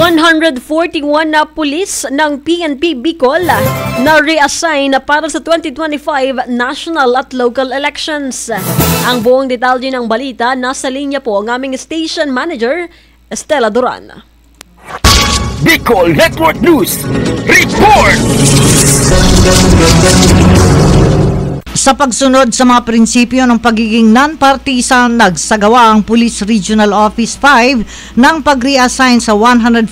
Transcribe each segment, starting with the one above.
141 na pulis ng PNP Bicol na reassign para sa 2025 national at local elections. Ang buong detalye ng balita, nasa linya po ang aming station manager, Estela Duran. Bicol Network News Report! Sa pagsunod sa mga prinsipyo ng pagiging non-partisan, nagsagawa ang Police Regional Office 5 ng pag-reassign sa 141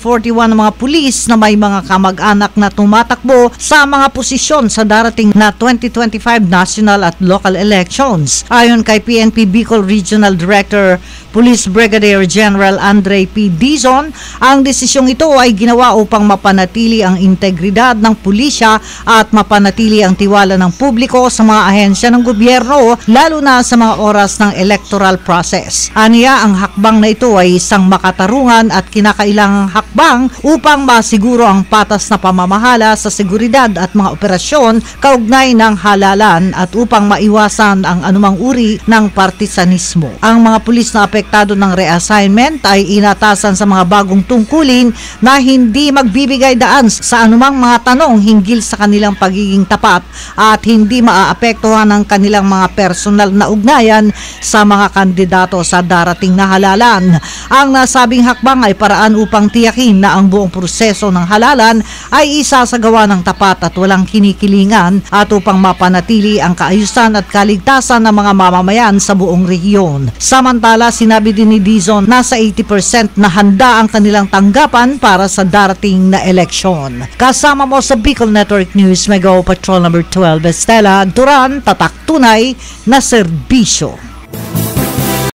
na mga pulis na may mga kamag-anak na tumatakbo sa mga posisyon sa darating na 2025 national at local elections. Ayon kay PNP Bicol Regional Director Police Brigadier General Andre P. Dizon, ang desisyong ito ay ginawa upang mapanatili ang integridad ng pulisya at mapanatili ang tiwala ng publiko sa mga ahensya ng gobyerno, lalo na sa mga oras ng electoral process. Aniya, ang hakbang na ito ay isang makatarungan at kinakailangang hakbang upang masiguro ang patas na pamamahala sa seguridad at mga operasyon kaugnay ng halalan at upang maiwasan ang anumang uri ng partisanismo. Ang mga pulis na apektado ng reassignment ay inatasan sa mga bagong tungkulin na hindi magbibigay daan sa anumang mga tanong hinggil sa kanilang pagiging tapat at hindi maaapektuhan ng kanilang mga personal na ugnayan sa mga kandidato sa darating na halalan. Ang nasabing hakbang ay paraan upang tiyakin na ang buong proseso ng halalan ay isasagawa ng tapat at walang kinikilingan at upang mapanatili ang kaayusan at kaligtasan ng mga mamamayan sa buong rehiyon. Samantala, sinabi din ni Dizon na sa 80% na handa ang kanilang tanggapan para sa darating na eleksyon. Kasama mo sa Bicol Network News, Mega Patrol number 12, Estela Duran, tatak tunay na serbisyo.